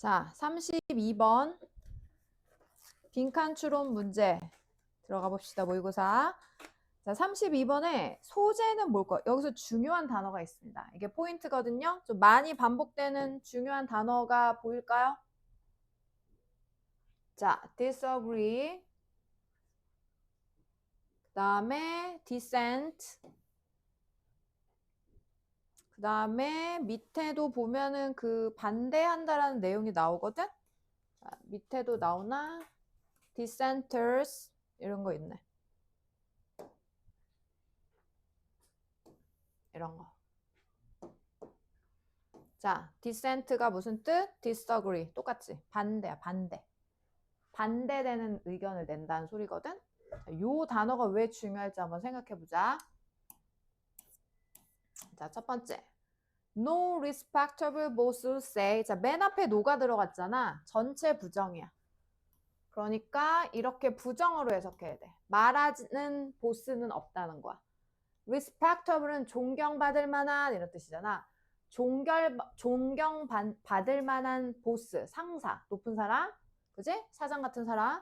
자, 32번 빈칸 추론 문제 들어가 봅시다. 모의고사. 자, 32번에 소재는 뭘까요? 여기서 중요한 단어가 있습니다. 이게 포인트거든요. 좀 많이 반복되는 중요한 단어가 보일까요? 자, disagree, 그 다음에 dissent, 그 다음에 밑에도 보면은 그 반대한다라는 내용이 나오거든? 자, 밑에도 나오나? dissenters 이런 거 있네. 이런 거. 자, dissent가 무슨 뜻? disagree. 똑같지? 반대야, 반대. 반대되는 의견을 낸다는 소리거든? 자, 요 단어가 왜 중요할지 한번 생각해보자. 자, 첫 번째. No respectable boss say. 자, 맨 앞에 no가 들어갔잖아. 전체 부정이야. 그러니까 이렇게 부정어로 해석해야 돼. 말하는 보스는 없다는 거야. respectable은 존경받을 만한 이런 뜻이잖아. 존경받을 만한 보스, 상사, 높은 사람, 그지? 사장 같은 사람.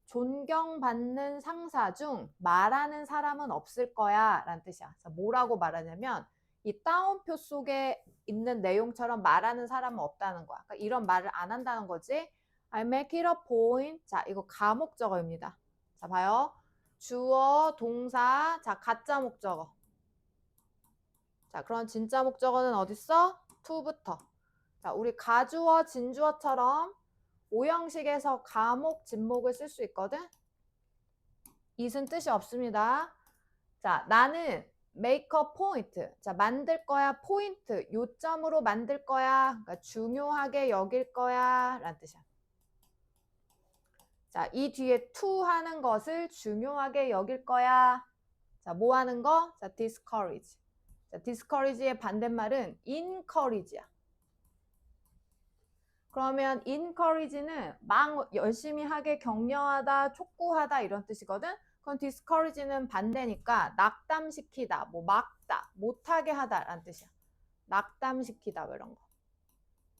존경받는 상사 중 말하는 사람은 없을 거야 라는 뜻이야. 자, 뭐라고 말하냐면 이 따옴표 속에 있는 내용처럼 말하는 사람은 없다는 거야. 그러니까 이런 말을 안 한다는 거지. I make it a point. 자, 이거 가목적어입니다. 자, 봐요. 주어, 동사, 자, 가짜 목적어. 자, 그럼 진짜 목적어는 어딨어? to부터. 자, 우리 가주어, 진주어처럼 오형식에서 가목, 진목을 쓸 수 있거든? it은 뜻이 없습니다. 자, 나는 make a point. 자, 만들 거야, 포인트. 요점으로 만들 거야. 그러니까 중요하게 여길 거야. 라는 뜻이야. 자, 이 뒤에 to 하는 것을 중요하게 여길 거야. 자, 뭐 하는 거? 자, discourage. 자, discourage의 반대말은 encourage야. 그러면 encourage는 막 열심히 하게 격려하다, 촉구하다 이런 뜻이거든. 그럼 discourage는 반대니까 낙담시키다, 뭐 막다, 못하게 하다 라는 뜻이야. 낙담시키다 뭐 이런 거.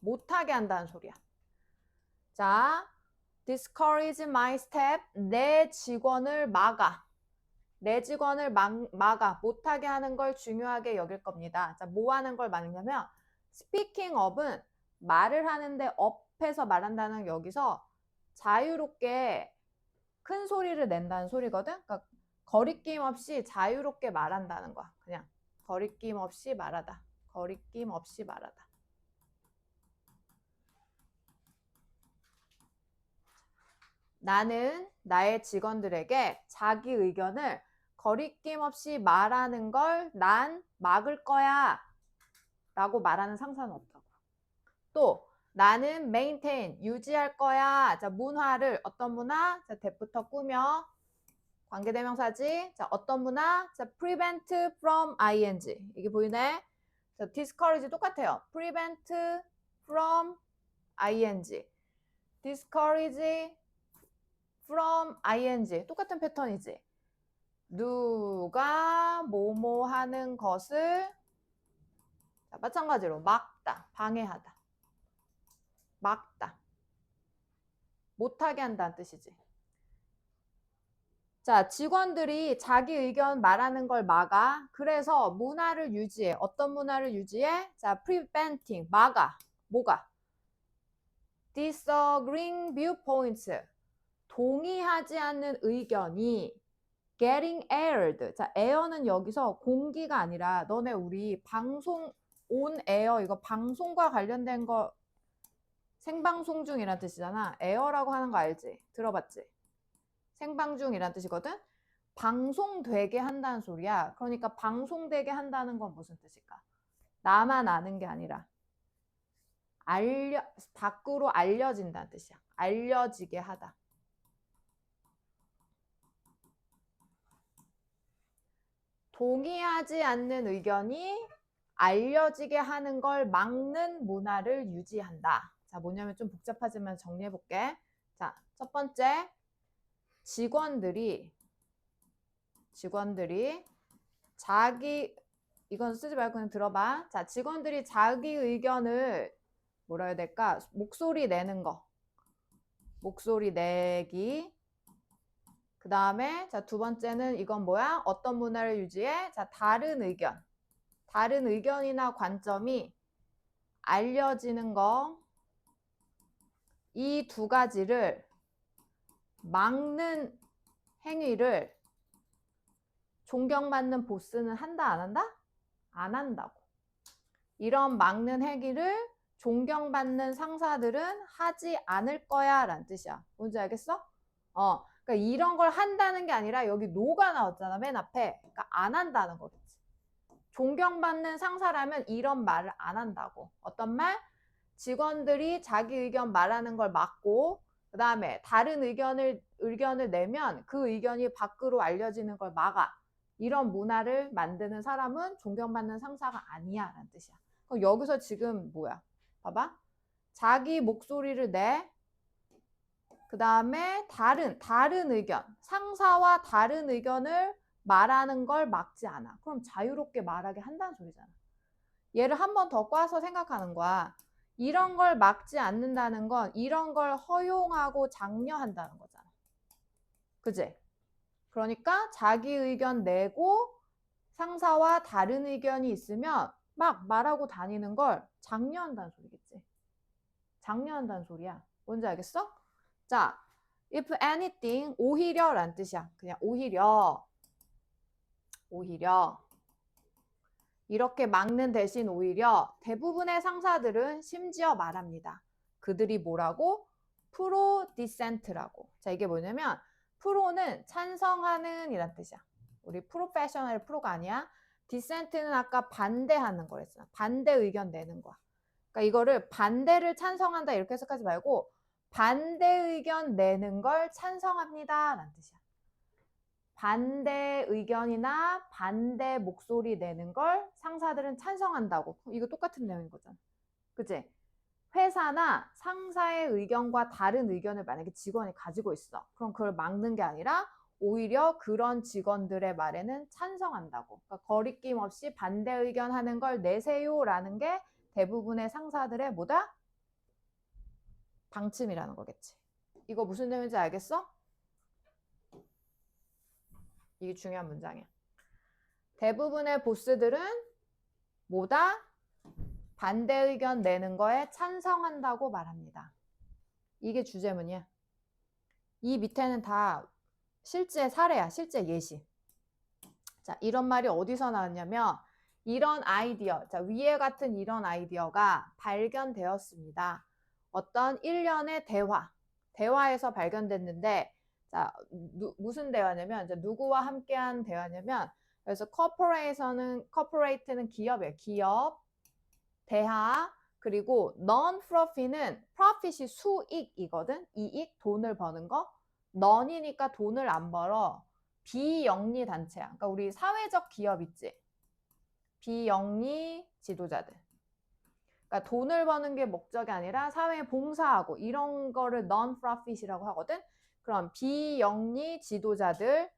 못하게 한다는 소리야. 자, discourage my staff. 내 직원을 막아. 내 직원을 막아. 못하게 하는 걸 중요하게 여길 겁니다. 자, 뭐 하는 걸 막냐면 speaking of은 말을 하는데 업해서 말한다는 여기서 자유롭게 큰 소리를 낸다는 소리거든. 그러니까 거리낌 없이 자유롭게 말한다는 거야. 그냥 거리낌 없이 말하다. 거리낌 없이 말하다. 나는 나의 직원들에게 자기 의견을 거리낌 없이 말하는 걸 난 막을 거야 라고 말하는 상사는 없다고. 또 나는 maintain, 유지할 거야. 자, 문화를 어떤 문화? 자, 대부터 꾸며. 관계대명사지. 자, 어떤 문화? 자, prevent from ing. 이게 보이네? 자, discourage 똑같아요. prevent from ing. discourage from ing. 똑같은 패턴이지. 누가 뭐뭐 하는 것을 자, 마찬가지로 막다, 방해하다. 막다. 못하게 한다는 뜻이지. 자, 직원들이 자기 의견 말하는 걸 막아. 그래서 문화를 유지해. 어떤 문화를 유지해? 자, preventing, 막아. 뭐가? disagreeing viewpoints. 동의하지 않는 의견이 getting aired. 자, air는 여기서 공기가 아니라 너네 우리 방송 on air 이거 방송과 관련된 거 생방송 중이란 뜻이잖아. 에어라고 하는 거 알지? 들어봤지? 생방 중이란 뜻이거든? 방송되게 한다는 소리야. 그러니까 방송되게 한다는 건 무슨 뜻일까? 나만 아는 게 아니라 밖으로 알려진다는 뜻이야. 알려지게 하다. 동의하지 않는 의견이 알려지게 하는 걸 막는 문화를 유지한다. 자, 뭐냐면 좀 복잡하지만 정리해 볼게. 자, 첫 번째, 직원들이 자기 이건 쓰지 말고 그냥 들어봐. 자, 직원들이 자기 의견을 뭐라 해야 될까? 목소리 내는 거. 목소리 내기. 그 다음에 자, 두 번째는 이건 뭐야? 어떤 문화를 유지해? 자, 다른 의견. 다른 의견이나 관점이 알려지는 거. 이 두 가지를 막는 행위를 존경받는 보스는 한다, 안 한다? 안 한다고. 이런 막는 행위를 존경받는 상사들은 하지 않을 거야 라는 뜻이야. 뭔지 알겠어? 그러니까 이런 걸 한다는 게 아니라 여기 노가 나왔잖아, 맨 앞에. 그러니까 안 한다는 거겠지. 존경받는 상사라면 이런 말을 안 한다고. 어떤 말? 직원들이 자기 의견 말하는 걸 막고 그 다음에 다른 의견을 내면 그 의견이 밖으로 알려지는 걸 막아. 이런 문화를 만드는 사람은 존경받는 상사가 아니야 라는 뜻이야. 그럼 여기서 지금 뭐야? 봐봐. 자기 목소리를 내. 그 다음에 다른 의견. 상사와 다른 의견을 말하는 걸 막지 않아. 그럼 자유롭게 말하게 한다는 소리잖아. 얘를 한 번 더 꽈서 생각하는 거야. 이런 걸 막지 않는다는 건 이런 걸 허용하고 장려한다는 거잖아. 그지? 그러니까 자기 의견 내고 상사와 다른 의견이 있으면 막 말하고 다니는 걸 장려한다는 소리겠지. 장려한다는 소리야. 뭔지 알겠어? 자, if anything, 오히려 라는 뜻이야. 그냥 오히려 이렇게 막는 대신 오히려 대부분의 상사들은 심지어 말합니다. 그들이 뭐라고? 프로 디센트라고. 자, 이게 뭐냐면 프로는 찬성하는 이란 뜻이야. 우리 프로페셔널 프로가 아니야. 디센트는 아까 반대하는 거랬잖아. 반대 의견 내는 거야. 그러니까 이거를 반대를 찬성한다 이렇게 해석하지 말고 반대 의견 내는 걸 찬성합니다 라는 뜻이야. 반대 의견이나 반대 목소리 내는 걸 상사들은 찬성한다고. 이거 똑같은 내용인 거잖아. 그치? 회사나 상사의 의견과 다른 의견을 만약에 직원이 가지고 있어. 그럼 그걸 막는 게 아니라 오히려 그런 직원들의 말에는 찬성한다고. 그러니까 거리낌 없이 반대 의견 하는 걸 내세요라는 게 대부분의 상사들의 뭐다? 방침이라는 거겠지. 이거 무슨 내용인지 알겠어? 이게 중요한 문장이야. 대부분의 보스들은 뭐다? 반대 의견 내는 거에 찬성한다고 말합니다. 이게 주제문이야. 이 밑에는 다 실제 사례야. 실제 예시. 자, 이런 말이 어디서 나왔냐면 이런 아이디어, 자, 위에 같은 이런 아이디어가 발견되었습니다. 어떤 일련의 대화에서 발견됐는데 자, 무슨 대화냐면 이제 누구와 함께한 대화냐면 그래서 corporate는 기업이에요. 기업, 대하, 그리고 non-profit는 profit이 수익이거든. 이익, 돈을 버는 거. non이니까 돈을 안 벌어. 비영리 단체야. 그러니까 우리 사회적 기업 있지. 비영리 지도자들. 그러니까 돈을 버는 게 목적이 아니라 사회에 봉사하고 이런 거를 non-profit이라고 하거든. 그럼 비영리 지도자들과의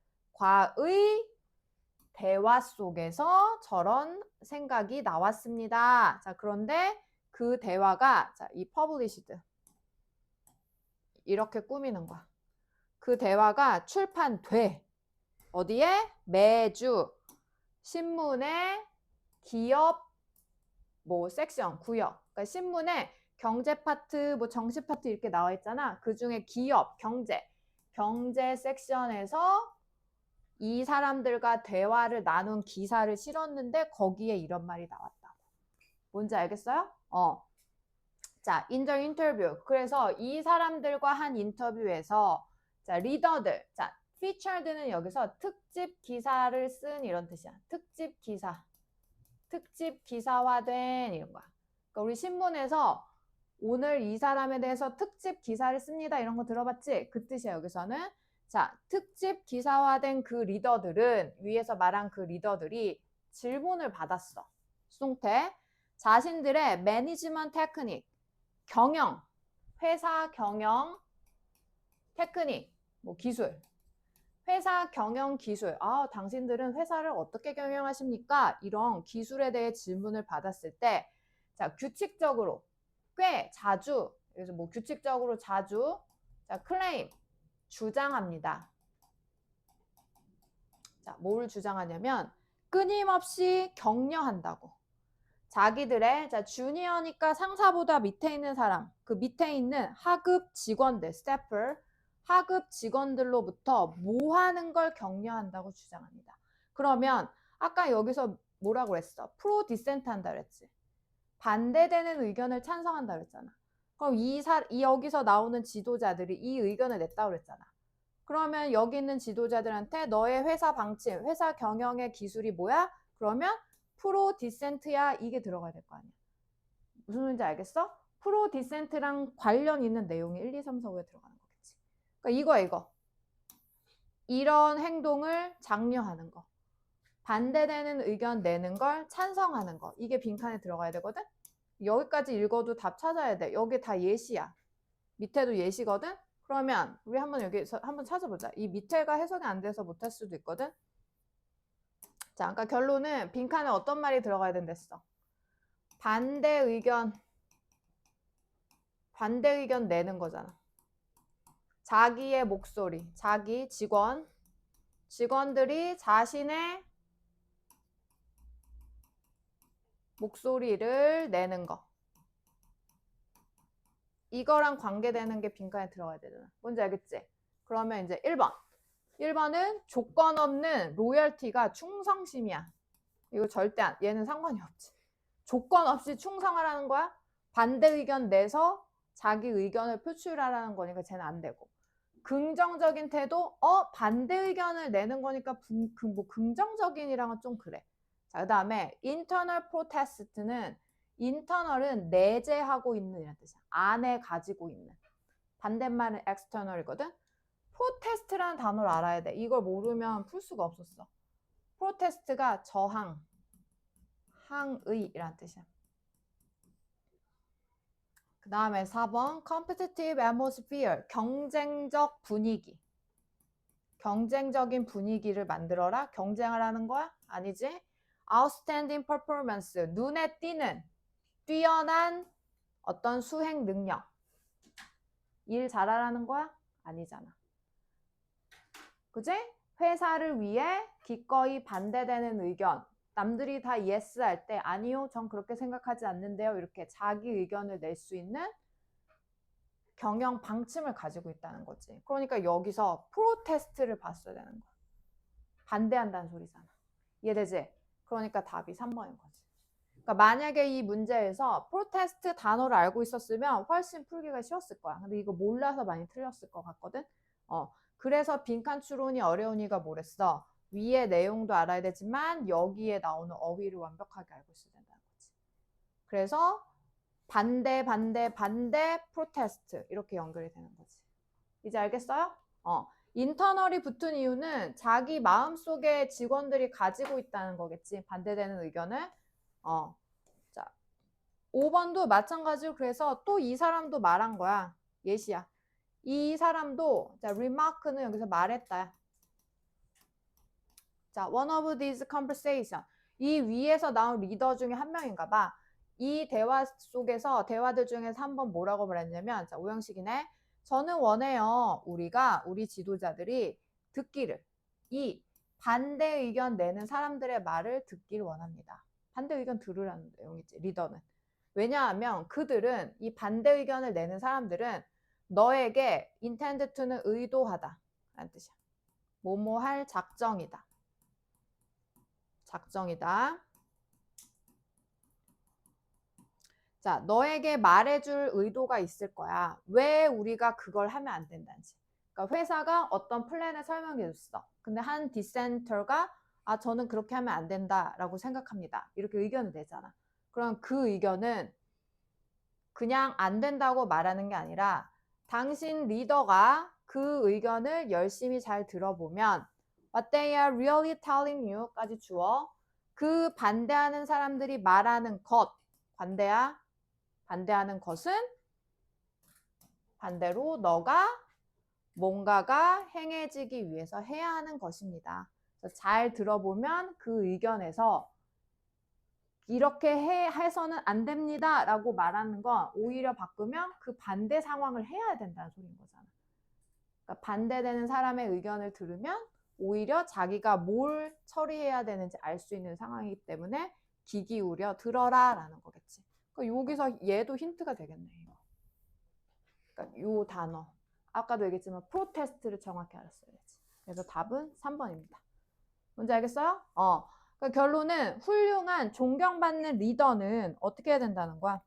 대화 속에서 저런 생각이 나왔습니다. 자, 그런데 그 대화가 자, 이 published 이렇게 꾸미는 거야. 그 대화가 출판돼. 어디에? 매주 신문에 기업 뭐 섹션, 구역. 그러니까 신문에 경제 파트, 뭐 정시 파트 이렇게 나와 있잖아. 그 중에 기업, 경제 섹션에서 이 사람들과 대화를 나눈 기사를 실었는데 거기에 이런 말이 나왔다고. 뭔지 알겠어요? 자, in the interview. 그래서 이 사람들과 한 인터뷰에서 자, 리더들. 자, featured는 여기서 특집 기사를 쓴 이런 뜻이야. 특집 기사화된 이런 거야. 그러니까 우리 신문에서 오늘 이 사람에 대해서 특집 기사를 씁니다. 이런 거 들어봤지? 그 뜻이야, 여기서는. 자, 특집 기사화된 그 리더들은 위에서 말한 그 리더들이 질문을 받았어. 수동태. 자신들의 매니지먼트 테크닉, 경영, 회사 경영 테크닉, 뭐 기술. 회사 경영 기술. 당신들은 회사를 어떻게 경영하십니까? 이런 기술에 대해 질문을 받았을 때, 자, 규칙적으로 꽤 자주, 그래서 뭐 규칙적으로 자주, 자, 클레임, 주장합니다. 자, 뭘 주장하냐면 끊임없이 격려한다고. 자기들의, 자, 주니어니까 상사보다 밑에 있는 사람, 그 밑에 있는 하급 직원들, 스태프, 하급 직원들로부터 뭐 하는 걸 격려한다고 주장합니다. 그러면 아까 여기서 뭐라고 그랬어? 프로 디센트 한다 그랬지. 반대되는 의견을 찬성한다 그랬잖아. 그럼 여기서 나오는 지도자들이 이 의견을 냈다고 그랬잖아. 그러면 여기 있는 지도자들한테 너의 회사 방침, 회사 경영의 기술이 뭐야? 그러면 프로 디센트야, 이게 들어가야 될 거 아니야. 무슨 말인지 알겠어? 프로 디센트랑 관련 있는 내용이 1, 2, 3, 4, 5에 들어가는 거겠지. 그러니까 이거. 이런 행동을 장려하는 거. 반대되는 의견 내는 걸 찬성하는 거. 이게 빈칸에 들어가야 되거든? 여기까지 읽어도 답 찾아야 돼. 여기 다 예시야. 밑에도 예시거든? 그러면 우리 한번 여기서 한번 찾아보자. 이 밑에가 해석이 안 돼서 못할 수도 있거든? 자, 아까 결론은 빈칸에 어떤 말이 들어가야 된댔어? 반대 의견 내는 거잖아. 자기의 목소리, 자기 직원들이 자신의 목소리를 내는 거. 이거랑 관계되는 게 빈칸에 들어가야 되잖아. 뭔지 알겠지? 그러면 이제 1번은 조건 없는 로열티가 충성심이야. 이거 절대 얘는 상관이 없지. 조건 없이 충성하라는 거야? 반대 의견 내서 자기 의견을 표출하라는 거니까 쟤는 안 되고. 긍정적인 태도, 반대 의견을 내는 거니까 뭐 긍정적인이랑은 좀 그래. 자, 그 다음에 internal protest는 인터널은 내재하고 있는 이란 뜻이야. 안에 가지고 있는. 반대말은 external이거든. protest라는 단어를 알아야 돼. 이걸 모르면 풀 수가 없었어. protest가 저항, 항의이란 뜻이야. 그 다음에 4번 competitive atmosphere, 경쟁적 분위기. 경쟁적인 분위기를 만들어라. 경쟁을 하는 거야? 아니지. outstanding performance, 눈에 띄는 뛰어난 어떤 수행 능력. 일 잘하라는 거야? 아니잖아. 그지? 회사를 위해 기꺼이 반대되는 의견. 남들이 다 yes 할 때 아니요, 전 그렇게 생각하지 않는데요. 이렇게 자기 의견을 낼 수 있는 경영 방침을 가지고 있다는 거지. 그러니까 여기서 프로테스트를 봤어야 되는 거야. 반대한다는 소리잖아. 이해되지? 그러니까 답이 3번인 거지. 그러니까 만약에 이 문제에서 프로테스트 단어를 알고 있었으면 훨씬 풀기가 쉬웠을 거야. 근데 이거 몰라서 많이 틀렸을 것 같거든. 그래서 빈칸 추론이 어려운 이유가 뭐랬어? 위의 내용도 알아야 되지만 여기에 나오는 어휘를 완벽하게 알고 있어야 된다는 거지. 그래서 반대, 프로테스트 이렇게 연결이 되는 거지. 이제 알겠어요? 인터널이 붙은 이유는 자기 마음속에 직원들이 가지고 있다는 거겠지. 반대되는 의견을. 자, 5번도 마찬가지로 그래서 또 이 사람도 말한 거야. 예시야. 이 사람도, 자, remark는 여기서 말했다. 자, one of these conversation. 이 위에서 나온 리더 중에 한 명인가 봐. 이 대화 속에서, 대화들 중에서 한 번 뭐라고 말했냐면, 자, 오형식이네. 저는 원해요. 우리 지도자들이 듣기를. 이 반대 의견 내는 사람들의 말을 듣기를 원합니다. 반대 의견 들으라는 내용이지, 리더는. 왜냐하면 그들은, 이 반대 의견을 내는 사람들은 너에게 intend to는 의도하다 라는 뜻이야. 뭐뭐 할 작정이다. 자, 너에게 말해줄 의도가 있을 거야. 왜 우리가 그걸 하면 안 된다는지. 그러니까 회사가 어떤 플랜을 설명해 줬어. 근데 한 디센터가 저는 그렇게 하면 안 된다라고 생각합니다. 이렇게 의견을 내잖아. 그럼 그 의견은 그냥 안 된다고 말하는 게 아니라 당신 리더가 그 의견을 열심히 잘 들어보면 What they are really telling you까지 주어 그 반대하는 사람들이 말하는 것, 반대하는 것은 반대로 너가 뭔가가 행해지기 위해서 해야 하는 것입니다. 잘 들어보면 그 의견에서 이렇게 해서는 안 됩니다 라고 말하는 건 오히려 바꾸면 그 반대 상황을 해야 된다는 소리인 거잖아. 그러니까 반대되는 사람의 의견을 들으면 오히려 자기가 뭘 처리해야 되는지 알 수 있는 상황이기 때문에 귀 기울여 들어라 라는 거겠지. 그러니까 여기서 얘도 힌트가 되겠네. 이거. 그러니까 요 단어. 아까도 얘기했지만 프로테스트를 정확히 알았어야지. 그래서 답은 3번입니다. 뭔지 알겠어요? 그러니까 결론은 훌륭한 존경받는 리더는 어떻게 해야 된다는 거야?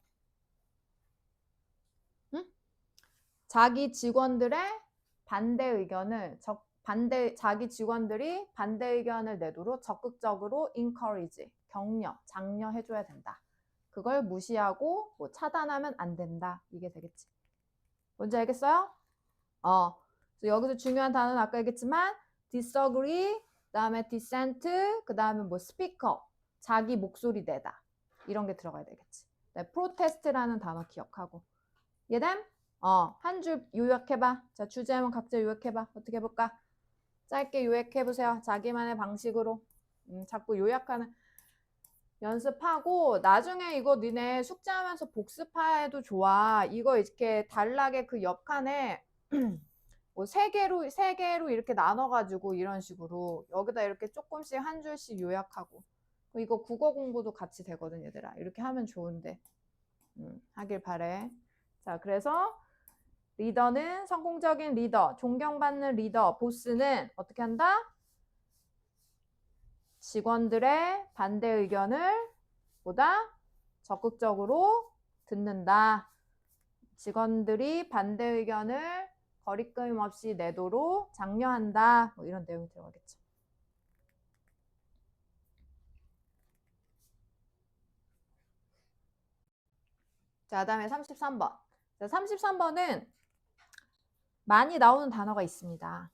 응? 자기 직원들의 반대 의견을 자기 직원들이 반대 의견을 내도록 적극적으로 encourage, 격려, 장려해줘야 된다. 그걸 무시하고 뭐 차단하면 안 된다. 이게 되겠지. 뭔지 알겠어요? 여기서 중요한 단어는 아까 얘기했지만 disagree, 그다음에 dissent, 그다음에 뭐 speaker, 자기 목소리 내다. 이런 게 들어가야 되겠지. 네, protest라는 단어 기억하고. 이해됨? 한 줄 요약해봐. 자, 주제문 각자 요약해봐. 어떻게 해볼까? 짧게 요약해보세요. 자기만의 방식으로. 자꾸 요약하는 연습하고 나중에 이거 니네 숙제하면서 복습해도 좋아. 이거 이렇게 단락에 그 옆칸에 뭐 세 개로 이렇게 나눠가지고 이런 식으로 여기다 이렇게 조금씩 한 줄씩 요약하고 이거 국어 공부도 같이 되거든 얘들아. 이렇게 하면 좋은데 하길 바래. 자, 그래서 리더는 성공적인 리더, 존경받는 리더, 보스는 어떻게 한다? 직원들의 반대 의견을 보다 적극적으로 듣는다. 직원들이 반대 의견을 거리낌 없이 내도록 장려한다. 뭐 이런 내용이 들어가겠죠. 자, 다음에 33번. 자, 33번은 많이 나오는 단어가 있습니다.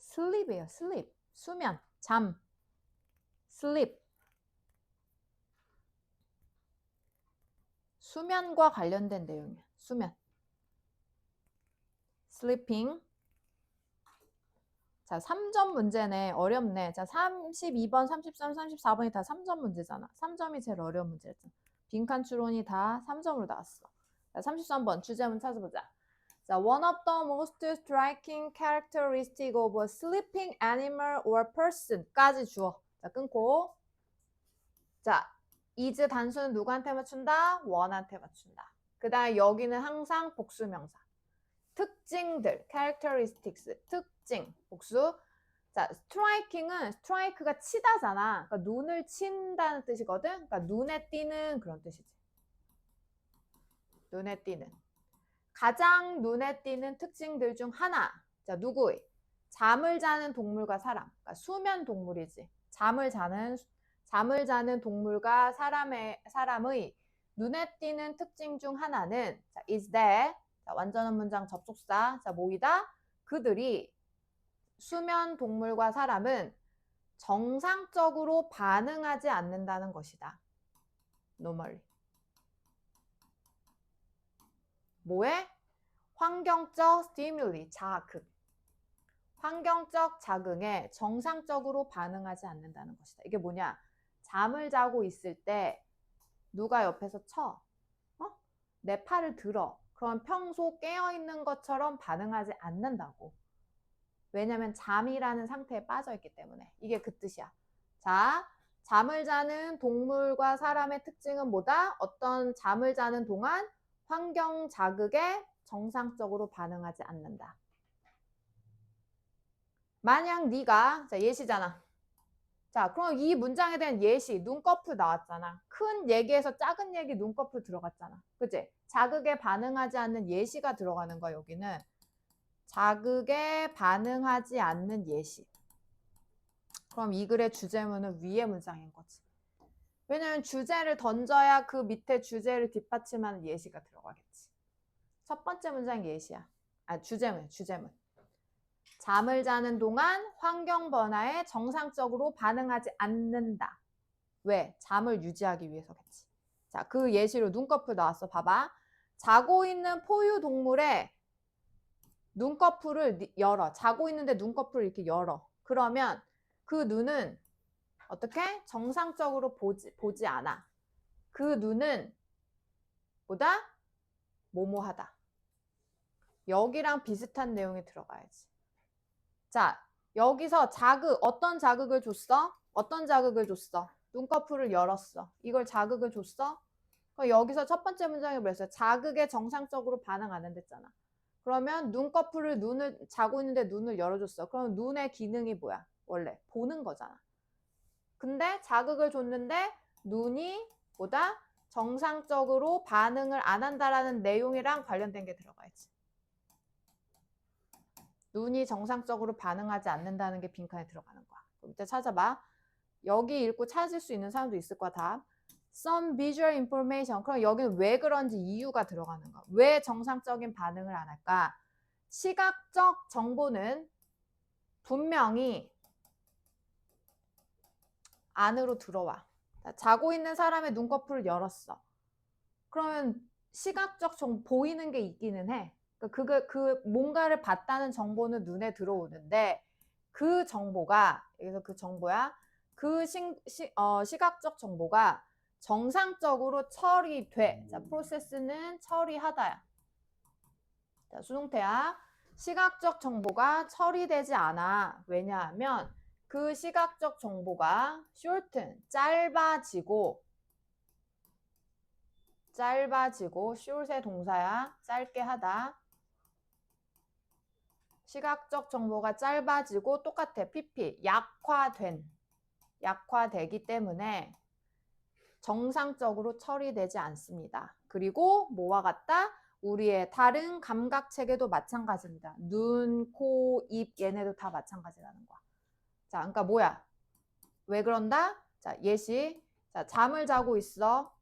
sleep이에요. sleep. 수면, 잠. sleep. 수면과 관련된 내용이야. 수면. sleeping. 자, 3점 문제네. 어렵네. 자, 32번, 33, 34번이 다 3점 문제잖아. 3점이 제일 어려운 문제였잖아. 빈칸 추론이 다 3점으로 나왔어. 자, 33번 주제문 찾아보자. 자, one of the most striking characteristic of a sleeping animal or person까지 주어. 자, 끊고. 자, is 단수는 누구한테 맞춘다? one한테 맞춘다. 그 다음에 여기는 항상 복수명사. 특징들, characteristics, 특징, 복수. 자, striking은 strike가 치다잖아. 그러니까 눈을 친다는 뜻이거든. 그러니까 눈에 띄는 그런 뜻이지. 눈에 띄는. 가장 눈에 띄는 특징들 중 하나. 자, 누구의? 잠을 자는 동물과 사람. 그러니까 수면 동물이지. 잠을 자는 동물과 사람의 눈에 띄는 특징 중 하나는 자, is that 자, 완전한 문장 접속사. 자, 모이다. 그들이 수면 동물과 사람은 정상적으로 반응하지 않는다는 것이다. normally. 뭐에? 환경적 스티뮬리, 자극. 환경적 자극에 정상적으로 반응하지 않는다는 것이다. 이게 뭐냐? 잠을 자고 있을 때 누가 옆에서 쳐. 내 팔을 들어. 그럼 평소 깨어있는 것처럼 반응하지 않는다고. 왜냐면 잠이라는 상태에 빠져있기 때문에. 이게 그 뜻이야. 자, 잠을 자는 동물과 사람의 특징은 뭐다? 어떤 잠을 자는 동안 환경 자극에 정상적으로 반응하지 않는다. 만약 네가 자, 예시잖아. 자, 그럼 이 문장에 대한 예시, 눈꺼풀 나왔잖아. 큰 얘기에서 작은 얘기 눈꺼풀 들어갔잖아. 그치? 자극에 반응하지 않는 예시가 들어가는 거야, 여기는. 자극에 반응하지 않는 예시. 그럼 이 글의 주제문은 위의 문장인 거지. 왜냐면 주제를 던져야 그 밑에 주제를 뒷받침하는 예시가 들어가겠지. 첫 번째 문장 예시야. 주제문. 잠을 자는 동안 환경 변화에 정상적으로 반응하지 않는다. 왜? 잠을 유지하기 위해서겠지. 자, 그 예시로 눈꺼풀 나왔어. 봐봐. 자고 있는 포유 동물의 눈꺼풀을 열어. 자고 있는데 눈꺼풀을 이렇게 열어. 그러면 그 눈은 어떻게? 정상적으로 보지 않아. 그 눈은 보다 뭐뭐하다. 여기랑 비슷한 내용이 들어가야지. 자, 여기서 어떤 자극을 줬어? 어떤 자극을 줬어? 눈꺼풀을 열었어. 이걸 자극을 줬어? 그럼 여기서 첫 번째 문장이 뭐였어요? 자극에 정상적으로 반응 안 한댔잖아. 그러면 눈을 자고 있는데 눈을 열어줬어. 그럼 눈의 기능이 뭐야? 원래 보는 거잖아. 근데 자극을 줬는데 눈이 보다 정상적으로 반응을 안 한다라는 내용이랑 관련된 게 들어가야지. 눈이 정상적으로 반응하지 않는다는 게 빈칸에 들어가는 거야. 그럼 이제 찾아봐. 여기 읽고 찾을 수 있는 사람도 있을 거야, 답. Some visual information. 그럼 여기는 왜 그런지 이유가 들어가는 거야. 왜 정상적인 반응을 안 할까? 시각적 정보는 분명히 안으로 들어와. 자고 있는 사람의 눈꺼풀을 열었어. 그러면 시각적 정보 보이는 게 있기는 해. 그 뭔가를 봤다는 정보는 눈에 들어오는데 그 정보가 여기서 그 정보야. 그 시각적 정보가 정상적으로 처리돼. 자, 프로세스는 처리하다야. 자, 수동태야. 시각적 정보가 처리되지 않아. 왜냐하면 그 시각적 정보가 shorten, 짧아지고 short의 동사야. 짧게 하다. 시각적 정보가 짧아지고 똑같아. PP, 약화되기 때문에 정상적으로 처리되지 않습니다. 그리고 뭐와 같다? 우리의 다른 감각 체계도 마찬가지입니다. 눈, 코, 입 얘네도 다 마찬가지라는 거야. 자, 그러니까 뭐야? 왜 그런다? 자, 예시. 자, 잠을 자고 있어.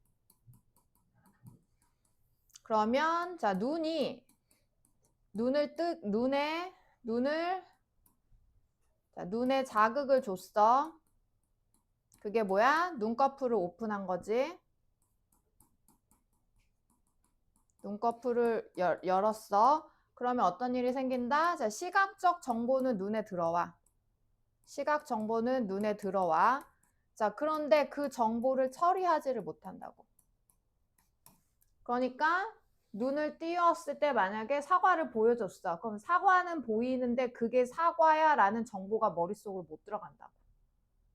그러면 자, 눈에 자극을 줬어. 그게 뭐야? 눈꺼풀을 오픈한 거지. 눈꺼풀을 열었어. 그러면 어떤 일이 생긴다? 자, 시각적 정보는 눈에 들어와. 시각 정보는 눈에 들어와. 자, 그런데 그 정보를 처리하지를 못한다고. 그러니까 눈을 띄웠을 때 만약에 사과를 보여줬어. 그럼 사과는 보이는데 그게 사과야 라는 정보가 머릿속으로 못 들어간다고.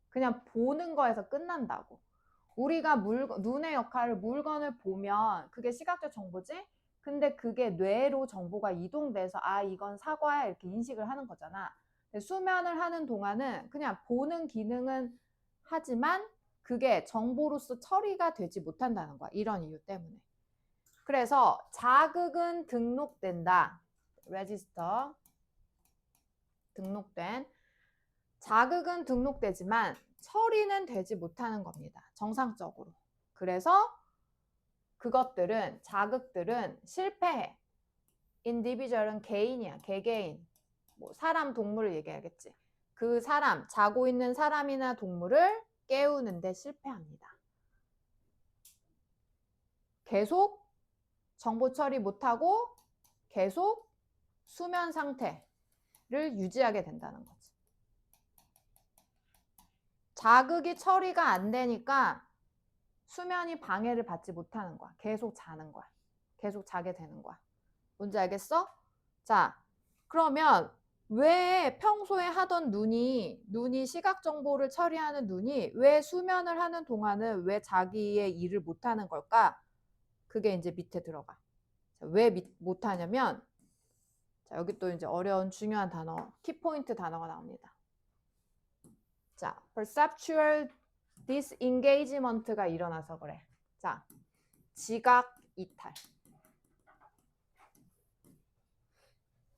그냥 보는 거에서 끝난다고. 우리가 눈의 역할을 물건을 보면 그게 시각적 정보지? 근데 그게 뇌로 정보가 이동돼서 아 이건 사과야 이렇게 인식을 하는 거잖아. 수면을 하는 동안은 그냥 보는 기능은 하지만 그게 정보로서 처리가 되지 못한다는 거야. 이런 이유 때문에. 그래서 자극은 등록된다. register 등록된 자극은 등록되지만 처리는 되지 못하는 겁니다. 정상적으로. 그래서 자극들은 실패해. individual은 개인이야. 개개인. 뭐 사람, 동물을 얘기하겠지. 그 사람, 자고 있는 사람이나 동물을 깨우는데 실패합니다. 계속 정보 처리 못하고 계속 수면 상태를 유지하게 된다는 거지. 자극이 처리가 안 되니까 수면이 방해를 받지 못하는 거야. 계속 자는 거야. 계속 자게 되는 거야. 뭔지 알겠어? 자, 그러면 왜 평소에 하던 눈이 시각 정보를 처리하는 눈이 왜 수면을 하는 동안은 왜 자기의 일을 못하는 걸까? 그게 이제 밑에 들어가. 자, 왜 못하냐면 자, 여기 또 이제 어려운 중요한 단어, 키포인트 단어가 나옵니다. 자, perceptual disengagement가 일어나서 그래. 자, 지각 이탈.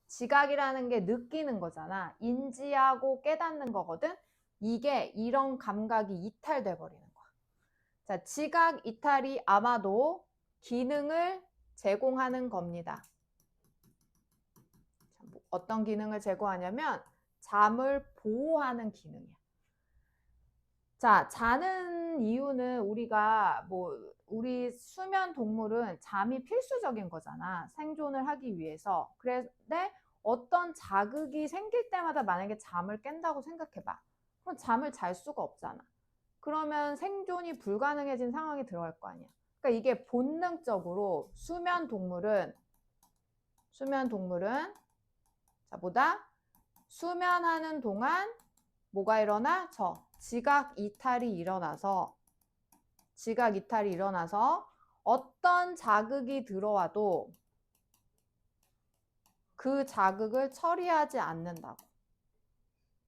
지각이라는 게 느끼는 거잖아. 인지하고 깨닫는 거거든. 이게 이런 감각이 이탈돼 버리는 거야. 자, 지각 이탈이 아마도 기능을 제공하는 겁니다. 어떤 기능을 제공하냐면 잠을 보호하는 기능이야. 자, 자는 이유는 우리 수면 동물은 잠이 필수적인 거잖아. 생존을 하기 위해서. 그런데 어떤 자극이 생길 때마다 만약에 잠을 깬다고 생각해봐. 그럼 잠을 잘 수가 없잖아. 그러면 생존이 불가능해진 상황이 들어갈 거 아니야. 그러니까 이게 본능적으로 수면 동물은 자, 뭐다? 수면하는 동안 뭐가 일어나? 지각 이탈이 일어나서 어떤 자극이 들어와도 그 자극을 처리하지 않는다고.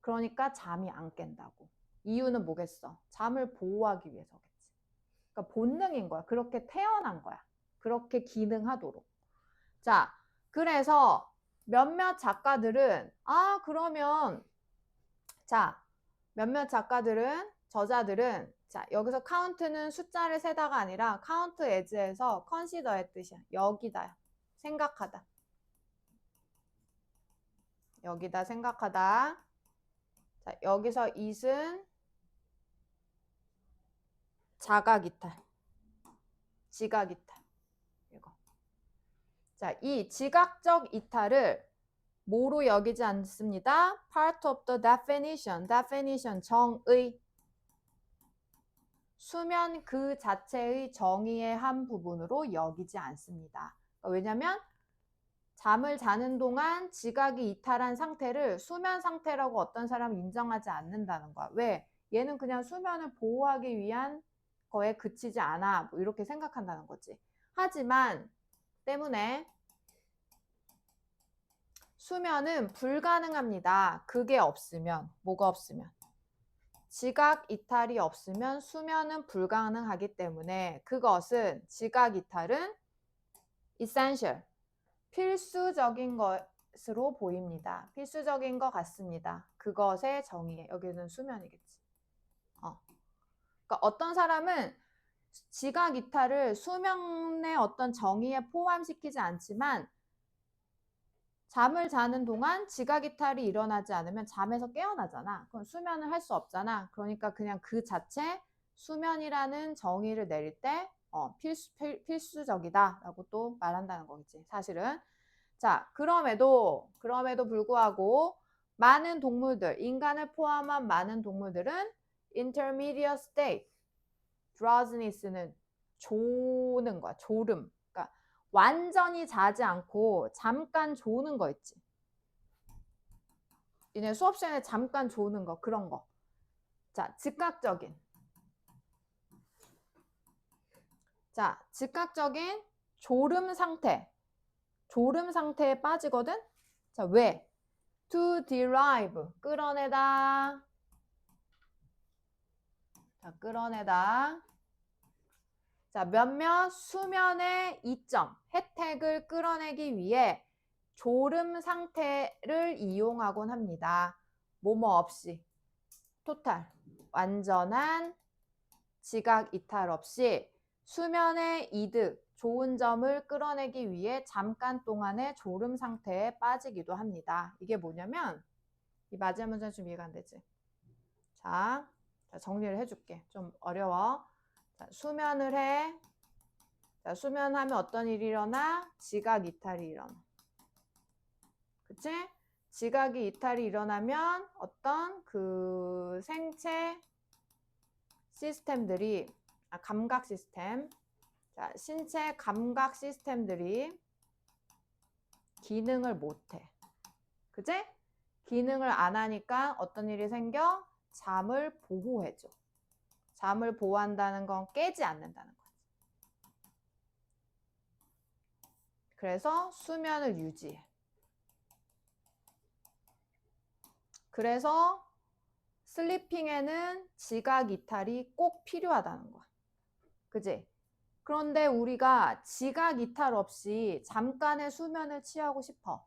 그러니까 잠이 안 깬다고. 이유는 뭐겠어? 잠을 보호하기 위해서겠지. 그러니까 본능인 거야. 그렇게 태어난 거야. 그렇게 기능하도록. 자, 그래서 몇몇 작가들은 그러면 몇몇 저자들은 여기서 카운트는 숫자를 세다가 아니라 카운트 에즈에서 컨시더의 뜻이야. 여기다. 생각하다. 여기다 생각하다. 자, 여기서 it은 자각이탈. 지각이탈. 이거. 자, 이 지각적 이탈을 뭐로 여기지 않습니다. Part of the definition. 정의. 수면 그 자체의 정의의 한 부분으로 여기지 않습니다. 그러니까 왜냐면 잠을 자는 동안 지각이 이탈한 상태를 수면 상태라고 어떤 사람은 인정하지 않는다는 거야. 왜? 얘는 그냥 수면을 보호하기 위한 거에 그치지 않아. 뭐 이렇게 생각한다는 거지. 하지만 때문에 수면은 불가능합니다. 그게 없으면. 뭐가 없으면? 지각 이탈이 없으면 수면은 불가능하기 때문에 그것은 지각 이탈은 essential. 필수적인 것으로 보입니다. 필수적인 것 같습니다. 그것의 정의에. 여기는 수면이겠지. 그러니까 어떤 사람은 지각 이탈을 수면의 어떤 정의에 포함시키지 않지만 잠을 자는 동안 지각 이탈이 일어나지 않으면 잠에서 깨어나잖아. 그럼 수면을 할 수 없잖아. 그러니까 그냥 그 자체 수면이라는 정의를 내릴 때 필수적이다 라고 또 말한다는 거겠지. 사실은. 자, 그럼에도 불구하고 많은 동물들, 인간을 포함한 많은 동물들은 intermediate state, drowsiness는 조는 거야. 졸음. 그러니까 완전히 자지 않고 잠깐 조는 거 있지. 얘네 수업 시간에 잠깐 조는 거, 그런 거. 자, 즉각적인 졸음 상태에 빠지거든? 자, 왜? To derive, 끌어내다. 자, 끌어내다. 자, 몇몇 수면의 이점, 혜택을 끌어내기 위해 졸음 상태를 이용하곤 합니다. 뭐뭐 없이. 토탈, 완전한 지각 이탈 없이 수면의 이득, 좋은 점을 끌어내기 위해 잠깐 동안의 졸음 상태에 빠지기도 합니다. 이게 뭐냐면 이 마지막 문제는 좀 이해가 안 되지? 자, 정리를 해줄게. 좀 어려워. 자, 수면을 해. 자, 수면하면 어떤 일이 일어나? 지각 이탈이 일어나. 그치? 지각이 이탈이 일어나면 어떤 그 생체 시스템들이 감각 시스템. 자, 신체 감각 시스템들이 기능을 못해. 그치? 기능을 안 하니까 어떤 일이 생겨? 잠을 보호해줘. 잠을 보호한다는 건 깨지 않는다는 거지. 그래서 수면을 유지해. 그래서 슬리핑에는 지각 이탈이 꼭 필요하다는 거야. 그지? 그런데 우리가 지각 이탈 없이 잠깐의 수면을 취하고 싶어.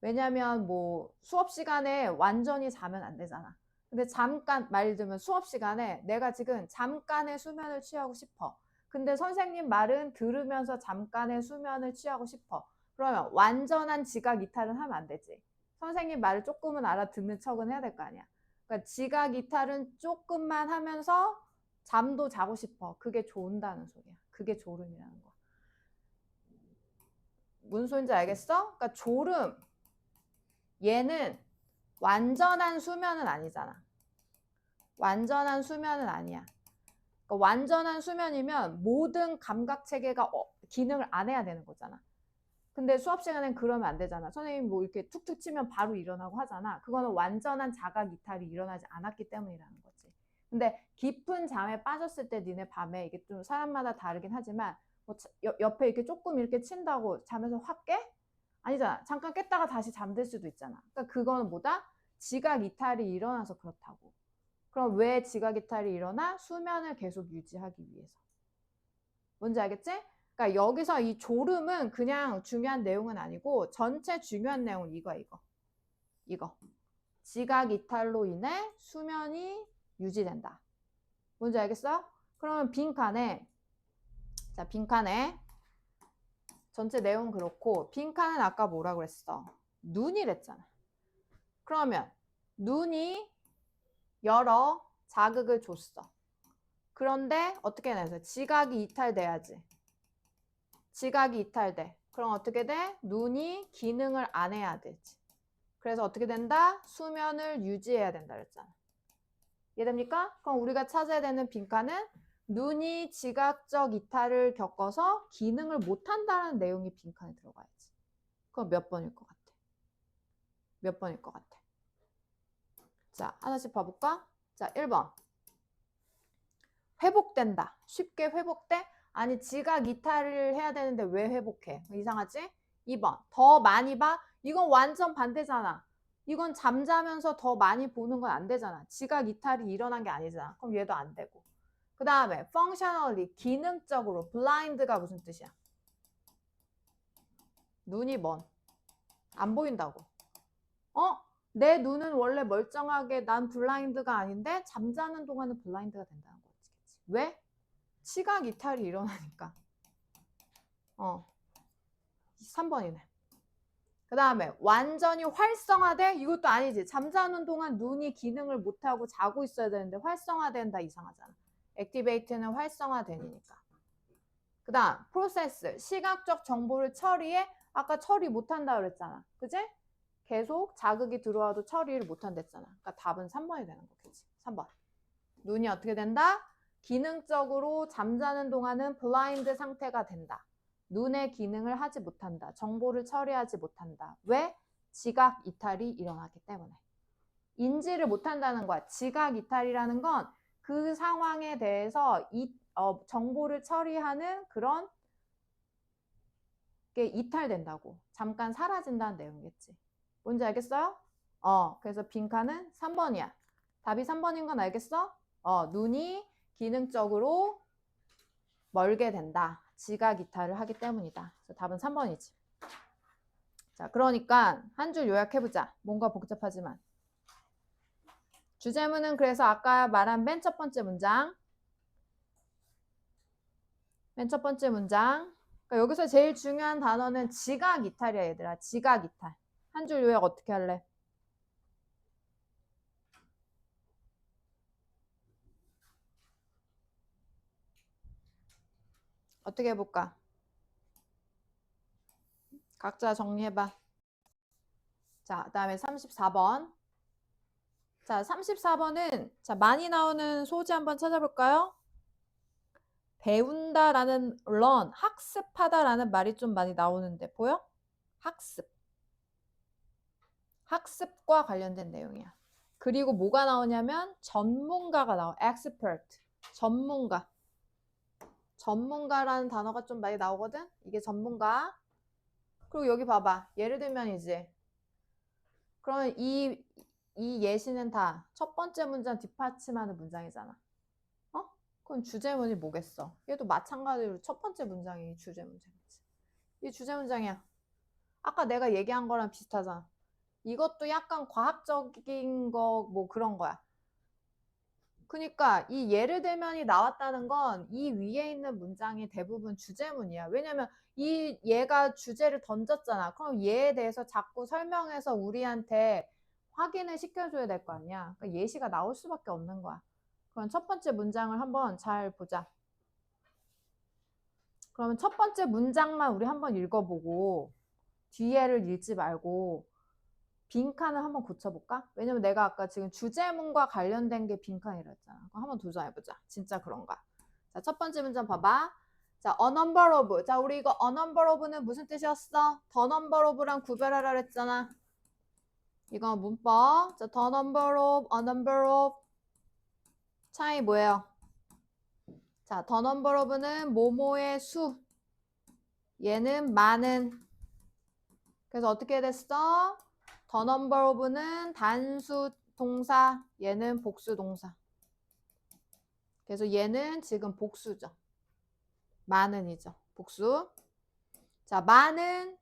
왜냐면 뭐 수업 시간에 완전히 자면 안 되잖아. 근데 잠깐, 말 들면 수업 시간에 내가 지금 잠깐의 수면을 취하고 싶어. 근데 선생님 말은 들으면서 잠깐의 수면을 취하고 싶어. 그러면 완전한 지각 이탈은 하면 안 되지. 선생님 말을 조금은 알아듣는 척은 해야 될 거 아니야. 그러니까 지각 이탈은 조금만 하면서 잠도 자고 싶어. 그게 좋은다는 소리야. 그게 졸음이라는 거야. 무슨 소린지 알겠어? 그러니까 졸음, 얘는 완전한 수면은 아니잖아. 완전한 수면은 아니야. 그러니까 완전한 수면이면 모든 감각 체계가 기능을 안 해야 되는 거잖아. 근데 수업 시간엔 그러면 안 되잖아. 선생님 뭐 이렇게 툭툭 치면 바로 일어나고 하잖아. 그거는 완전한 자각 이탈이 일어나지 않았기 때문이라는 거지. 근데 깊은 잠에 빠졌을 때 니네 밤에 이게 좀 사람마다 다르긴 하지만 뭐 옆에 이렇게 조금 이렇게 친다고 잠에서 확 깨? 아니잖아. 잠깐 깼다가 다시 잠들 수도 있잖아. 그러니까 그거는 뭐다? 지각 이탈이 일어나서 그렇다고. 그럼 왜 지각 이탈이 일어나? 수면을 계속 유지하기 위해서. 뭔지 알겠지? 그러니까 여기서 이 졸음은 그냥 중요한 내용은 아니고 전체 중요한 내용은 이거. 지각 이탈로 인해 수면이 유지된다. 뭔지 알겠어? 그러면 빈칸에 자 빈칸에 전체 내용 그렇고 빈칸은 아까 뭐라고 그랬어? 눈이랬잖아. 그러면 눈이 여러 자극을 줬어. 그런데 어떻게 해서 지각이 이탈돼야지. 지각이 이탈돼. 그럼 어떻게 돼? 눈이 기능을 안 해야 되지. 그래서 어떻게 된다? 수면을 유지해야 된다 그랬잖아. 이해됩니까? 그럼 우리가 찾아야 되는 빈칸은 눈이 지각적 이탈을 겪어서 기능을 못한다는 내용이 빈칸에 들어가야지. 그럼 몇 번일 것 같아? 몇 번일 것 같아? 자, 하나씩 봐볼까? 자, 1번. 회복된다. 쉽게 회복돼? 아니, 지각 이탈을 해야 되는데 왜 회복해? 이상하지? 2번. 더 많이 봐? 이건 완전 반대잖아. 이건 잠자면서 더 많이 보는 건 안 되잖아. 지각 이탈이 일어난 게 아니잖아. 그럼 얘도 안 되고. 그 다음에 functionally, 기능적으로 blind가 무슨 뜻이야? 눈이 안 보인다고. 내 눈은 원래 멀쩡하게 난 블라인드가 아닌데 잠자는 동안은 블라인드가 된다는 거지. 왜? 시각 이탈이 일어나니까. 3번이네. 그 다음에 완전히 활성화돼? 이것도 아니지. 잠자는 동안 눈이 기능을 못하고 자고 있어야 되는데 활성화된다 이상하잖아. 액티베이트는 활성화되니까. 그 다음 프로세스, 시각적 정보를 처리해? 아까 처리 못한다 그랬잖아. 그지? 계속 자극이 들어와도 처리를 못한댔잖아. 그러니까 답은 3번이 되는 거겠지. 3번. 눈이 어떻게 된다? 기능적으로 잠자는 동안은 블라인드 상태가 된다. 눈의 기능을 하지 못한다. 정보를 처리하지 못한다. 왜? 지각 이탈이 일어나기 때문에. 인지를 못한다는 거야. 지각 이탈이라는 건 그 상황에 대해서 정보를 처리하는 그런 게 이탈된다고. 잠깐 사라진다는 내용이겠지. 뭔지 알겠어요? 그래서 빈칸은 3번이야. 답이 3번인 건 알겠어? 눈이 기능적으로 멀게 된다. 지각 이탈을 하기 때문이다. 그래서 답은 3번이지. 자, 그러니까 한 줄 요약해보자. 뭔가 복잡하지만. 주제문은 그래서 아까 말한 맨 첫 번째 문장. 맨 첫 번째 문장. 그러니까 여기서 제일 중요한 단어는 지각 이탈이야, 얘들아. 지각 이탈. 한 줄 요약 어떻게 할래? 어떻게 해볼까? 각자 정리해봐. 자, 그 다음에 34번. 자, 34번은 자, 많이 나오는 소지 한번 찾아볼까요? 배운다라는 learn, 학습하다라는 말이 좀 많이 나오는데 보여? 학습. 학습과 관련된 내용이야. 그리고 뭐가 나오냐면 전문가가 나와. expert. 전문가. 전문가라는 단어가 좀 많이 나오거든? 이게 전문가. 그리고 여기 봐봐. 예를 들면 이제 그러면 이 예시는 다 첫 번째 문장 뒷받침하는 문장이잖아. 그럼 주제문이 뭐겠어? 얘도 마찬가지로 첫 번째 문장이 주제 문장이지. 이 주제 문장이야. 아까 내가 얘기한 거랑 비슷하잖아. 이것도 약간 과학적인 거 뭐 그런 거야. 그러니까 이 예를 들면이 나왔다는 건 이 위에 있는 문장이 대부분 주제문이야. 왜냐면 이 얘가 주제를 던졌잖아. 그럼 얘에 대해서 자꾸 설명해서 우리한테 확인을 시켜줘야 될 거 아니야. 그러니까 예시가 나올 수밖에 없는 거야. 그럼 첫 번째 문장을 한번 잘 보자. 그러면 첫 번째 문장만 우리 한번 읽어보고 뒤에를 읽지 말고 빈칸을 한번 고쳐볼까? 왜냐면 내가 아까 지금 주제문과 관련된 게 빈칸이라 했잖아. 그럼 한번 도전해보자. 진짜 그런가? 자, 첫 번째 문장 봐봐. 자, a number of. 자, 우리 이거 a number of는 무슨 뜻이었어? the number of랑 구별하라 그랬잖아. 이거 문법. 자, the number of, a number of. 차이 뭐예요? 자, the number of는 뭐뭐의 수. 얘는 많은. 그래서 어떻게 됐어? the number of는 단수 동사, 얘는 복수 동사. 그래서 얘는 지금 복수죠. 많은이죠. 복수. 자, 많은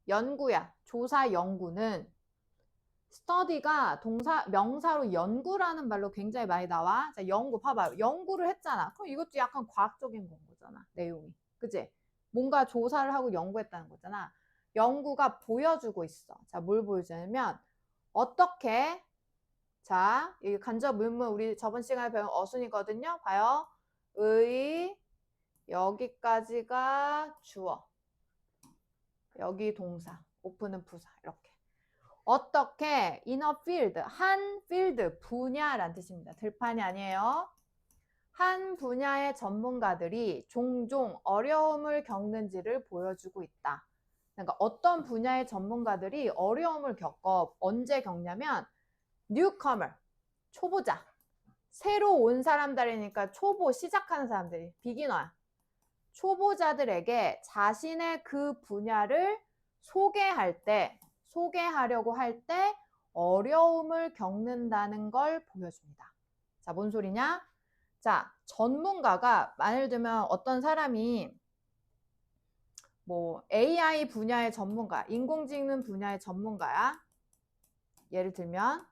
연구야. 조사 연구는 study가 동사 명사로 연구라는 말로 굉장히 많이 나와. 자, 연구 봐봐요. 연구를 했잖아. 그럼 이것도 약간 과학적인 건 거잖아. 내용이. 그치? 뭔가 조사를 하고 연구했다는 거잖아. 연구가 보여주고 있어. 자, 뭘 보여주냐면 어떻게 자, 이 간접 의문 우리 저번 시간에 배운 어순이거든요. 봐요. 의 여기까지가 주어. 여기 동사. 오픈은 부사. 이렇게. 어떻게 in a field, 한 field, 분야라는 뜻입니다. 들판이 아니에요. 한 분야의 전문가들이 종종 어려움을 겪는지를 보여주고 있다. 그러니까 어떤 분야의 전문가들이 어려움을 겪어. 언제 겪냐면 newcomer, 초보자. 새로 온 사람들이니까 초보, 시작하는 사람들이, 비기너야. 초보자들에게 자신의 그 분야를 소개하려고 할 때 어려움을 겪는다는 걸 보여줍니다. 자, 뭔 소리냐? 자, 전문가가, 예를 들면 어떤 사람이 뭐 AI 분야의 전문가, 인공지능 분야의 전문가야. 예를 들면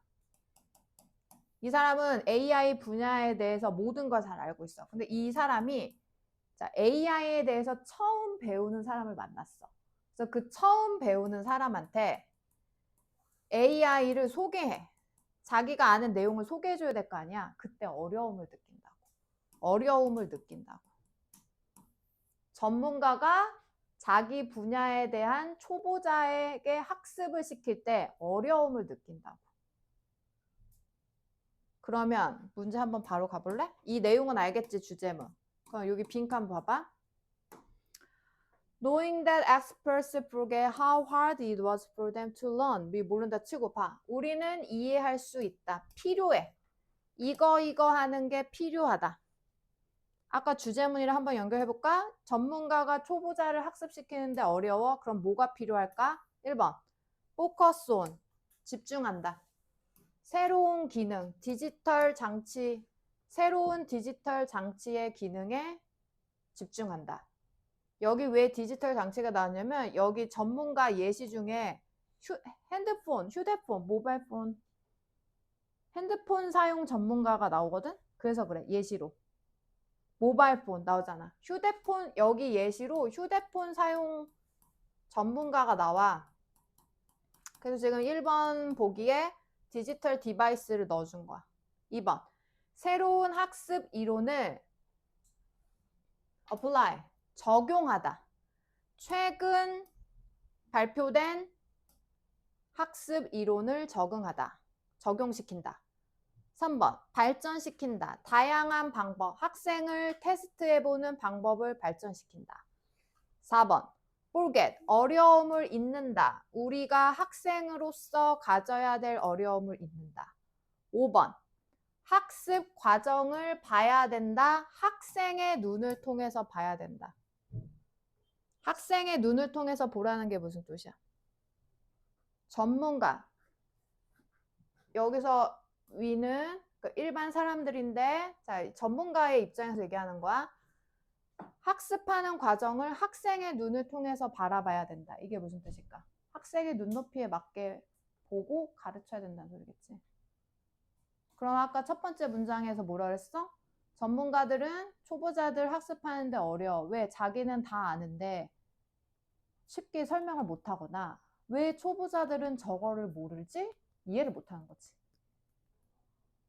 이 사람은 AI 분야에 대해서 모든 걸 잘 알고 있어. 근데 이 사람이 자, AI에 대해서 처음 배우는 사람을 만났어. 그래서 그 처음 배우는 사람한테 AI를 소개해. 자기가 아는 내용을 소개해줘야 될 거 아니야. 그때 어려움을 느낀다고. 어려움을 느낀다고. 전문가가 자기 분야에 대한 초보자에게 학습을 시킬 때 어려움을 느낀다고. 그러면 문제 한번 바로 가볼래? 이 내용은 알겠지, 주제문. 그럼 여기 빈칸 봐봐. Knowing that experts forget how hard it was for them to learn. 모른다 치고 봐. 우리는 이해할 수 있다. 필요해. 이거 하는 게 필요하다. 아까 주제문이랑 한번 연결해볼까? 전문가가 초보자를 학습시키는데 어려워. 그럼 뭐가 필요할까? 1번. Focus on. 집중한다. 새로운 기능, 새로운 디지털 장치의 기능에 집중한다. 여기 왜 디지털 장치가 나왔냐면 여기 전문가 예시 중에 휴대폰, 모바일폰, 핸드폰 사용 전문가가 나오거든? 그래서 그래, 예시로. 모바일폰 나오잖아. 휴대폰, 여기 예시로 휴대폰 사용 전문가가 나와. 그래서 지금 1번 보기에 디지털 디바이스를 넣어준 거야. 2번. 새로운 학습 이론을 apply, 적용하다. 최근 발표된 학습 이론을 적용시킨다. 3번. 발전시킨다. 다양한 방법, 학생을 테스트해보는 방법을 발전시킨다. 4번. forget, 어려움을 잊는다. 우리가 학생으로서 가져야 될 어려움을 잊는다. 5번. 학습 과정을 봐야 된다. 학생의 눈을 통해서 봐야 된다. 학생의 눈을 통해서 보라는 게 무슨 뜻이야? 전문가. 여기서 위는 일반 사람들인데, 자, 전문가의 입장에서 얘기하는 거야. 학습하는 과정을 학생의 눈을 통해서 바라봐야 된다. 이게 무슨 뜻일까? 학생의 눈높이에 맞게 보고 가르쳐야 된다는 소리겠지. 그럼 아까 첫 번째 문장에서 뭐라 그랬어? 전문가들은 초보자들 학습하는데 어려워. 왜? 자기는 다 아는데 쉽게 설명을 못하거나 왜 초보자들은 저거를 모르지? 이해를 못하는 거지.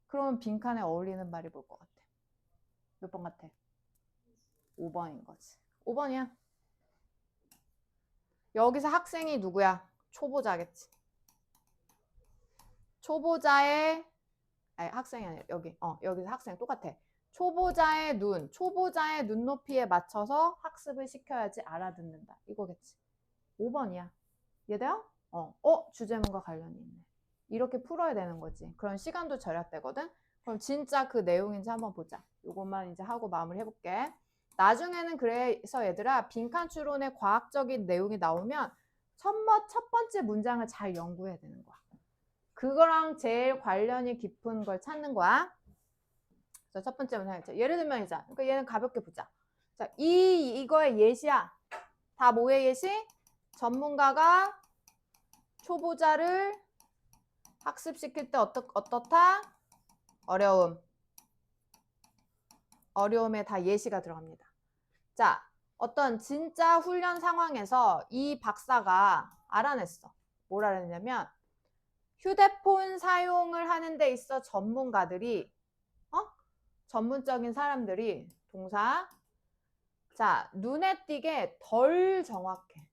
그러면 빈칸에 어울리는 말이 뭘 것 같아? 몇 번 같아? 5번인 거지. 5번이야. 여기서 학생이 누구야? 초보자겠지. 초보자의 아니 학생이 아니라 여기서 학생 똑같아. 초보자의 눈높이에 맞춰서 학습을 시켜야지 알아듣는다. 이거겠지. 5번이야. 이해돼요? 주제문과 관련이 있네. 이렇게 풀어야 되는 거지. 그럼 시간도 절약되거든. 그럼 진짜 그 내용인지 한번 보자. 이것만 이제 하고 마무리 해볼게. 나중에는 그래서 얘들아 빈칸 추론의 과학적인 내용이 나오면 첫 번째 문장을 잘 연구해야 되는 거야. 그거랑 제일 관련이 깊은 걸 찾는 거야. 그래서 첫 번째 문장이죠. 예를 들면 이제 그러니까 얘는 가볍게 보자. 자, 이거의 예시야. 다 뭐의 예시? 전문가가 초보자를 학습시킬 때 어떻다? 어려움에 다 예시가 들어갑니다. 자, 어떤 진짜 훈련 상황에서 이 박사가 알아냈어. 뭘 알아냈냐면 휴대폰 사용을 하는 데 있어 전문가들이 전문적인 사람들이 동사 자, 눈에 띄게 덜 정확해.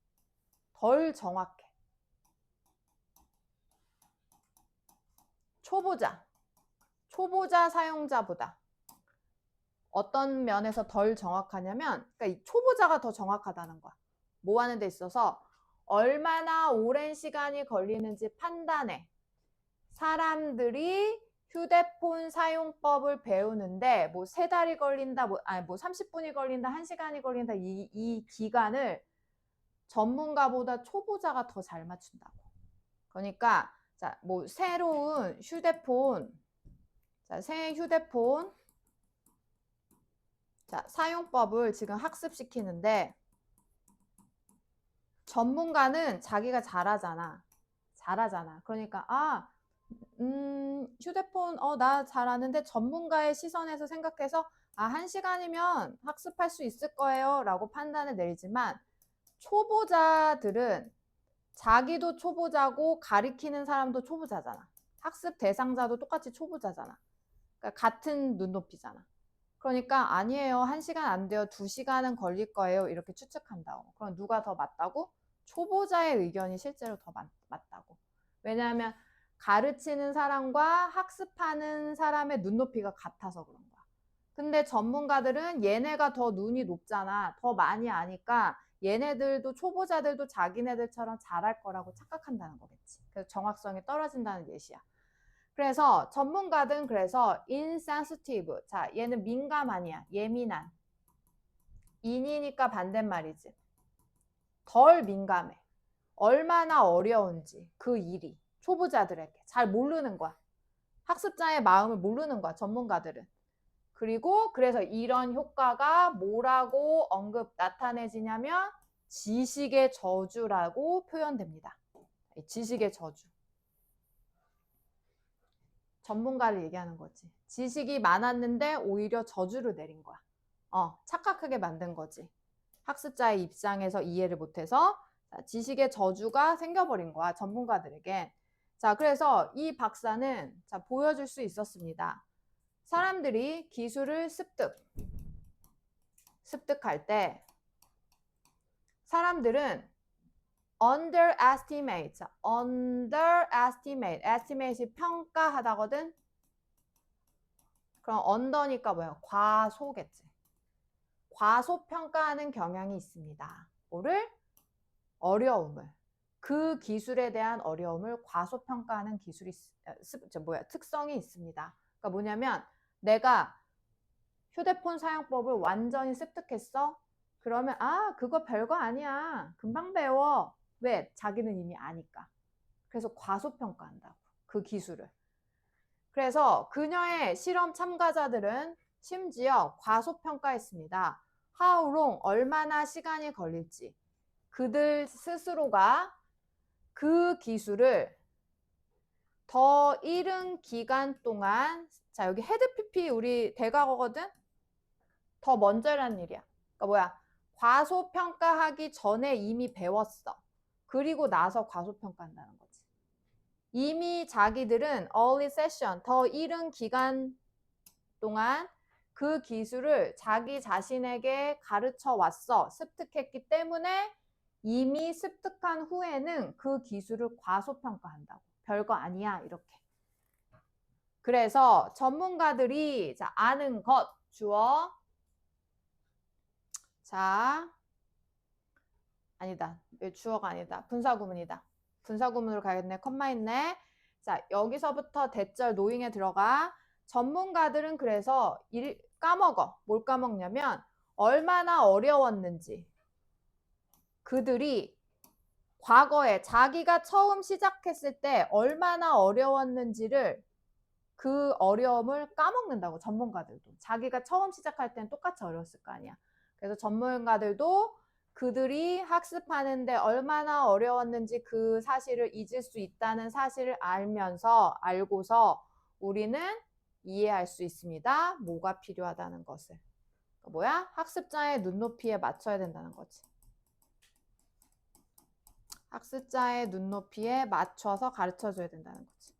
초보자 사용자보다 어떤 면에서 덜 정확하냐면 그러니까 이 초보자가 더 정확하다는 거야. 뭐 하는 데 있어서 얼마나 오랜 시간이 걸리는지 판단해. 사람들이 휴대폰 사용법을 배우는데 뭐 3달이 걸린다, 뭐 30분이 걸린다, 1시간이 걸린다 이 기간을 전문가보다 초보자가 더 잘 맞춘다고. 그러니까 자, 뭐 새로운 휴대폰 새 휴대폰 사용법을 지금 학습시키는데 전문가는 자기가 잘하잖아. 그러니까 휴대폰 나 잘하는데 전문가의 시선에서 생각해서 1시간이면 학습할 수 있을 거예요 라고 판단을 내리지만 초보자들은 자기도 초보자고 가리키는 사람도 초보자잖아. 학습 대상자도 똑같이 초보자잖아. 그러니까 같은 눈높이잖아. 그러니까 아니에요. 1시간 안 돼요. 2시간은 걸릴 거예요. 이렇게 추측한다고. 그럼 누가 더 맞다고? 초보자의 의견이 실제로 더 맞다고. 왜냐하면 가르치는 사람과 학습하는 사람의 눈높이가 같아서 그런 거야. 근데 전문가들은 얘네가 더 눈이 높잖아. 더 많이 아니까 얘네들도 초보자들도 자기네들처럼 잘할 거라고 착각한다는 거겠지. 그래서 정확성이 떨어진다는 예시야. 그래서 전문가들은 그래서 insensitive. 자, 얘는 민감 아니야. 예민한. 인이니까 반대말이지. 덜 민감해. 얼마나 어려운지 그 일이 초보자들에게 잘 모르는 거야. 학습자의 마음을 모르는 거야. 전문가들은. 그리고 그래서 이런 효과가 뭐라고 나타내지냐면 지식의 저주라고 표현됩니다. 지식의 저주. 전문가를 얘기하는 거지. 지식이 많았는데 오히려 저주를 내린 거야. 착각하게 만든 거지. 학습자의 입장에서 이해를 못해서 지식의 저주가 생겨버린 거야. 전문가들에게. 자, 그래서 이 박사는 보여줄 수 있었습니다. 사람들이 기술을 습득할 때 사람들은 estimate이 평가하다거든. 그럼 under니까 뭐야? 과소겠지. 과소평가하는 경향이 있습니다. 뭐를? 어려움을. 그 기술에 대한 어려움을 과소평가하는 특성이 있습니다. 그러니까 뭐냐면 내가 휴대폰 사용법을 완전히 습득했어? 그러면 그거 별거 아니야. 금방 배워. 왜? 자기는 이미 아니까. 그래서 과소평가한다고. 그 기술을. 그래서 그녀의 실험 참가자들은 심지어 과소평가했습니다. How long? 얼마나 시간이 걸릴지. 그들 스스로가 그 기술을 더 이른 기간 동안 자, 여기 헤드 PP 우리 대과거거든? 더 먼저라는 일이야. 그러니까 뭐야? 과소평가하기 전에 이미 배웠어. 그리고 나서 과소평가한다는 거지. 이미 자기들은 early session, 더 이른 기간 동안 그 기술을 자기 자신에게 가르쳐 왔어. 습득했기 때문에 이미 습득한 후에는 그 기술을 과소평가한다고. 별거 아니야, 이렇게. 그래서 전문가들이 자, 아는 것 주어. 자, 아니다. 주어가 아니다. 분사구문이다. 분사구문으로 가야겠네. 컴마 있네. 자, 여기서부터 대절 노잉에 들어가. 전문가들은 그래서 까먹어. 뭘 까먹냐면 얼마나 어려웠는지. 그들이 과거에 자기가 처음 시작했을 때 얼마나 어려웠는지를 그 어려움을 까먹는다고. 전문가들도. 자기가 처음 시작할 때는 똑같이 어려웠을 거 아니야. 그래서 전문가들도 그들이 학습하는데 얼마나 어려웠는지 그 사실을 잊을 수 있다는 사실을 알고서 우리는 이해할 수 있습니다. 뭐가 필요하다는 것을. 뭐야? 학습자의 눈높이에 맞춰야 된다는 거지. 학습자의 눈높이에 맞춰서 가르쳐줘야 된다는 거지.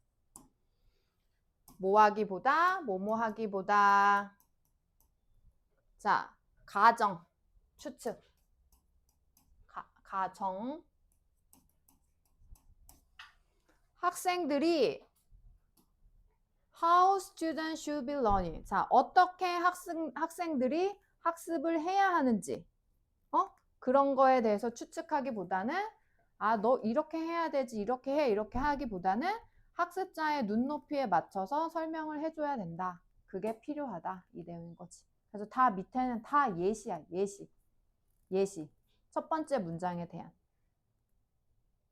뭐 하기보다, 뭐뭐 하기보다. 자, 가정, 추측. 가정. 학생들이 How students should be learning. 자, 어떻게 학생들이 학습을 해야 하는지. 그런 거에 대해서 추측하기보다는 너 이렇게 해야 되지, 이렇게 해, 이렇게 하기보다는 학습자의 눈높이에 맞춰서 설명을 해줘야 된다. 그게 필요하다. 이 내용인 거지. 그래서 다 밑에는 다 예시야. 예시. 첫 번째 문장에 대한.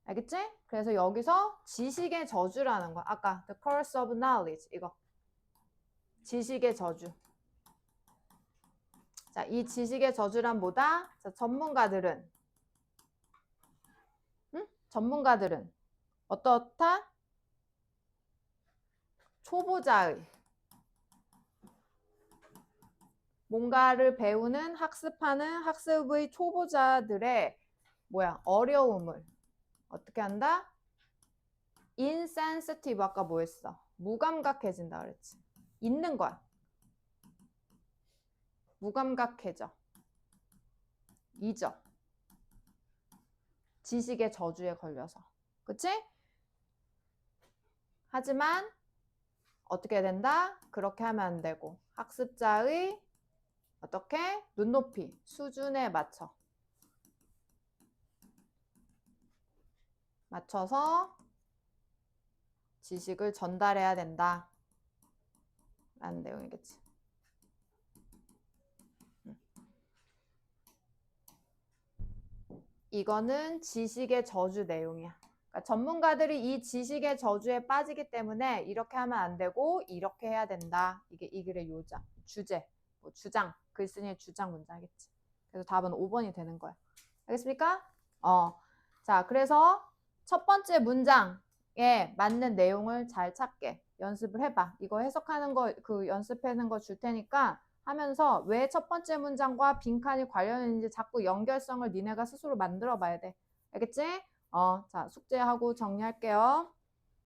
알겠지? 그래서 여기서 지식의 저주라는 거. 아까 the curse of knowledge 이거. 지식의 저주. 자, 이 지식의 저주란 뭐다? 자, 전문가들은 어떻다? 초보자의 뭔가를 배우는 학습하는 학습의 초보자들의 어려움을 어떻게 한다? insensitive 아까 뭐 했어? 무감각해진다 그랬지. 있는 거야. 무감각해져. 잊어. 지식의 저주에 걸려서. 그치? 하지만 어떻게 해야 된다? 그렇게 하면 안 되고 학습자의 어떻게? 눈높이, 수준에 맞춰서 지식을 전달해야 된다 라는 내용이겠지. 이거는 지식의 저주 내용이야. 그러니까 전문가들이 이 지식의 저주에 빠지기 때문에 이렇게 하면 안 되고 이렇게 해야 된다. 이게 이 글의 요자, 주제, 주장, 글쓴이의 주장 문장이겠지. 그래서 답은 5번이 되는 거야. 알겠습니까? 자, 그래서 첫 번째 문장에 맞는 내용을 잘 찾게 연습을 해봐. 이거 해석하는 거, 연습하는 거 줄 테니까 하면서 왜 첫 번째 문장과 빈칸이 관련있는지 자꾸 연결성을 니네가 스스로 만들어 봐야 돼. 알겠지? 자, 숙제하고 정리할게요.